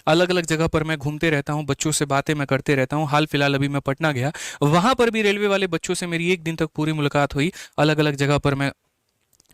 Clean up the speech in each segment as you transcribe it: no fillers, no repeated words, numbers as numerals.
अलग अलग जगह पर मैं घूमते रहता हूँ, बच्चों से बातें मैं करते रहता हूँ। हाल फिलहाल अभी मैं पटना गया, वहाँ पर भी रेलवे वाले बच्चों से मेरी एक दिन तक पूरी मुलाकात हुई। अलग अलग जगह पर मैं,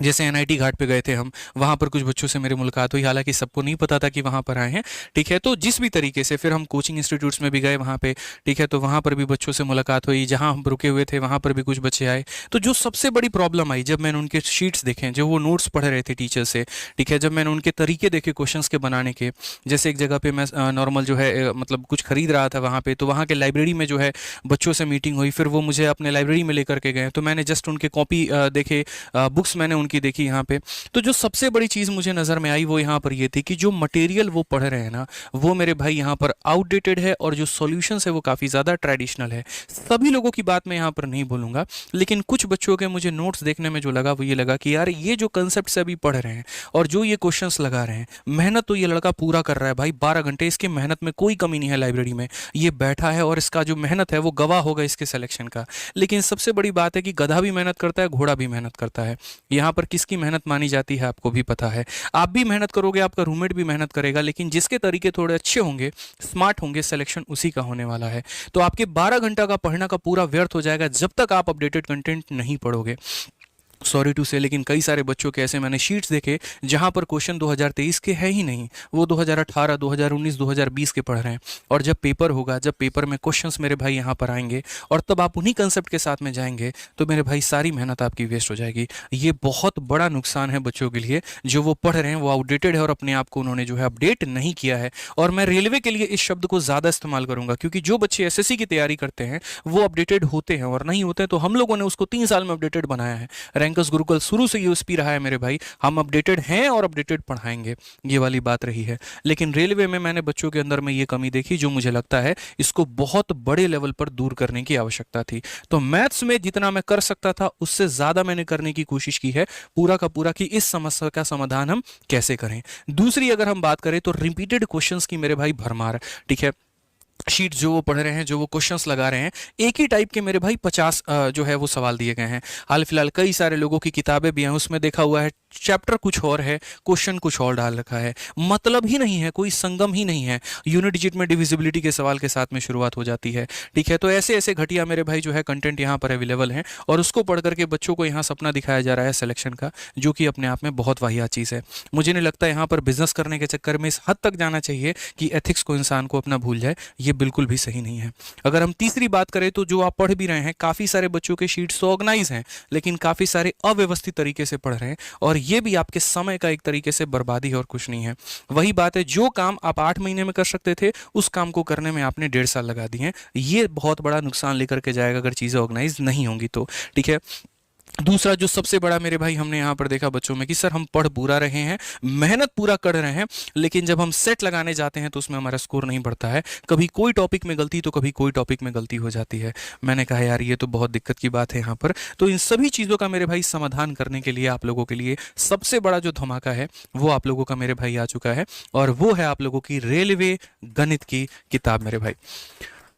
जैसे एनआईटी घाट पे गए थे हम, वहाँ पर कुछ बच्चों से मेरी मुलाकात हुई, हालांकि सबको नहीं पता था कि वहाँ पर आए हैं। ठीक है, तो जिस भी तरीके से फिर हम कोचिंग इंस्टीट्यूट्स में भी गए वहाँ पे। ठीक है, तो वहाँ पर भी बच्चों से मुलाकात हुई, जहाँ हम रुके हुए थे वहाँ पर भी कुछ बच्चे आए। तो जो सबसे बड़ी प्रॉब्लम आई जब मैंने उनके शीट्स देखे, जो वो नोट्स पढ़ रहे थे टीचर से, ठीक है, जब मैंने उनके तरीके देखे क्वेश्चन के बनाने के, जैसे एक जगह पे मैं नॉर्मल जो है मतलब कुछ खरीद रहा था वहाँ पे, तो वहाँ के लाइब्रेरी में जो है बच्चों से मीटिंग हुई, फिर वो मुझे अपने लाइब्रेरी में लेकर के गए, तो मैंने जस्ट उनके कॉपी देखे, बुक्स मैंने उनकी देखी यहाँ पे। तो जो सबसे बड़ी चीज़ मुझे नज़र में आई वो यहाँ पर ये थी कि जो मटेरियल वो पढ़ रहे हैं ना, वो मेरे भाई यहाँ पर आउटडेटेड है, और जो सॉल्यूशंस है वो काफ़ी ज़्यादा ट्रेडिशनल है। सभी लोगों की बात मैं यहाँ पर नहीं बोलूँगा, लेकिन कुछ बच्चों के मुझे नोट्स देखने में जो लगा वो ये लगा कि यार ये जो कंसेप्ट से अभी पढ़ रहे हैं और जो ये क्वेश्चंस लगा रहे हैं, मेहनत तो ये लड़का पूरा कर रहा है भाई, 12 घंटे इसकी मेहनत में कोई कमी नहीं है। लाइब्रेरी में ये बैठा है और इसका जो मेहनत है वो गवाह होगा इसके सिलेक्शन का। लेकिन सबसे बड़ी बात है कि गधा भी मेहनत करता है, घोड़ा भी मेहनत करता है। यहाँ पर किसकी मेहनत मानी जाती है आपको भी पता है। आप भी मेहनत करोगे, आपका रूममेट भी मेहनत करेगा, लेकिन जिसके तरीके थोड़े अच्छे होंगे, स्मार्ट होंगे, सिलेक्शन उसी का होने वाला है। तो आपके 12 घंटा का पढ़ना का पूरा व्यर्थ हो जाएगा जब तक आप अपडेटेड कंटेंट नहीं पढ़ोगे। सॉरी टू से, लेकिन कई सारे बच्चों के ऐसे मैंने शीट्स देखे जहां पर क्वेश्चन 2023 के है ही नहीं, वो 2018, 2019, 2020 के पढ़ रहे हैं। और जब पेपर होगा, जब पेपर में क्वेश्चंस मेरे भाई यहाँ पर आएंगे और तब आप उन्हीं कंसेप्ट के साथ में जाएंगे, तो मेरे भाई सारी मेहनत आपकी वेस्ट हो जाएगी। ये बहुत बड़ा नुकसान है बच्चों के लिए। जो वो पढ़ रहे हैं वो आउटडेटेड है और अपने आप को उन्होंने जो है अपडेट नहीं किया है। और मैं रेलवे के लिए इस शब्द को ज़्यादा इस्तेमाल करूंगा, क्योंकि जो बच्चे एसएससी की तैयारी करते हैं वो अपडेटेड होते हैं, और नहीं होते हैं तो हम लोगों ने उसको 3 साल में अपडेटेड बनाया है। रैंकर्स गुरुकुल शुरू से यूएसपी रहा है मेरे भाई, हम अपडेटेड हैं और अपडेटेड पढ़ाएंगे, ये वाली बात रही है। लेकिन रेलवे में मैंने बच्चों के अंदर में ये कमी देखी, जो मुझे लगता है इसको बहुत बड़े लेवल पर दूर करने की आवश्यकता थी। तो मैथ्स में जितना मैं कर सकता था उससे ज्यादा मैंने करने की कोशिश की है, पूरा का पूरा, कि इस समस्या का समाधान हम कैसे करें। दूसरी अगर हम बात करें तो रिपीटेड क्वेश्चंस की मेरे भाई भरमार। ठीक है, शीट जो वो पढ़ रहे हैं, जो वो क्वेश्चंस लगा रहे हैं, एक ही टाइप के मेरे भाई 50 जो है वो सवाल दिए गए हैं। हाल फिलहाल कई सारे लोगों की किताबें भी हैं, उसमें देखा हुआ है चैप्टर कुछ और है, क्वेश्चन कुछ और डाल रखा है, मतलब ही नहीं है, कोई संगम ही नहीं है। यूनिट डिजिट में डिविजिबिलिटी के सवाल के साथ में शुरुआत हो जाती है। ठीक है, तो ऐसे ऐसे घटिया मेरे भाई जो है कंटेंट यहाँ पर अवेलेबल है, और उसको पढ़ करके बच्चों को यहाँ सपना दिखाया जा रहा है सिलेक्शन का, जो कि अपने आप में बहुत वाहियात चीज़ है। मुझे नहीं लगता यहाँ पर बिजनेस करने के चक्कर में इस हद तक जाना चाहिए कि एथिक्स को इंसान को अपना भूल जाए, ये बिल्कुल भी सही नहीं है। अगर हम तीसरी बात करें तो जो आप पढ़ भी रहे हैं, काफ़ी सारे बच्चों के शीट्स तो ऑर्गेनाइज हैं, लेकिन काफ़ी सारे अव्यवस्थित तरीके से पढ़ रहे हैं, और ये भी आपके समय का एक तरीके से बर्बादी है और कुछ नहीं है। वही बात है, जो काम आप 8 महीने में कर सकते थे उस काम को करने में आपने 1.5 साल लगा दिए हैं। ये बहुत बड़ा नुकसान लेकर के जाएगा अगर चीज़ें ऑर्गेनाइज नहीं होंगी तो। ठीक है, दूसरा जो सबसे बड़ा मेरे भाई हमने यहाँ पर देखा बच्चों में कि सर हम पढ़ पूरा रहे हैं, मेहनत पूरा कर रहे हैं, लेकिन जब हम सेट लगाने जाते हैं तो उसमें हमारा स्कोर नहीं बढ़ता है। कभी कोई टॉपिक में गलती तो कभी कोई टॉपिक में गलती हो जाती है। मैंने कहा यार ये तो बहुत दिक्कत की बात है यहाँ पर। तो इन सभी चीज़ों का मेरे भाई समाधान करने के लिए आप लोगों के लिए सबसे बड़ा जो धमाका है वो आप लोगों का मेरे भाई आ चुका है, और वो है आप लोगों की रेलवे गणित की किताब मेरे भाई।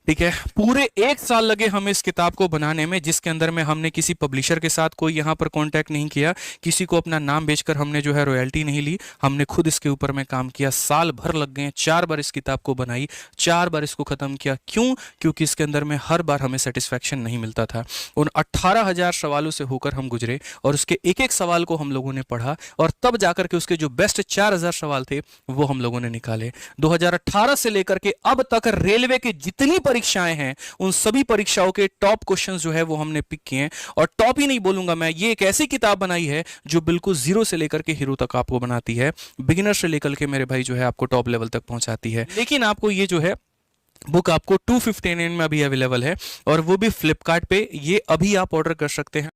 ठीक है, पूरे 1 साल लगे हमें इस किताब को बनाने में, जिसके अंदर में हमने किसी पब्लिशर के साथ कोई यहाँ पर कांटेक्ट नहीं किया, किसी को अपना नाम बेचकर हमने जो है रॉयल्टी नहीं ली, हमने खुद इसके ऊपर में काम किया। साल भर लग गए, 4 बार इस किताब को बनाई, 4 बार इसको ख़त्म किया। क्यों? क्योंकि इसके अंदर में हर बार हमें सेटिस्फैक्शन नहीं मिलता था। उन 18,000 सवालों से होकर हम गुजरे, और उसके एक एक सवाल को हम लोगों ने पढ़ा, और तब जाकर के उसके जो बेस्ट 4,000 सवाल थे वो हम लोगों ने निकाले। 2018 से लेकर के अब तक रेलवे की जितनी परीक्षाएं हैं उन सभी परीक्षाओं के टॉप क्वेश्चंस जो है वो हमने पिक किए हैं। और टॉप ही नहीं बोलूंगा मैं, ये एक ऐसी किताब बनाई है जो बिल्कुल जीरो से लेकर के हीरो तक आपको बनाती है, बिगिनर से लेकर के मेरे भाई जो है आपको टॉप लेवल तक पहुंचाती है। लेकिन आपको ये जो है बुक आपको 259 में अभी अवेलेबल है, और वो भी फ्लिपकार्ट पे। ये अभी आप ऑर्डर कर सकते हैं।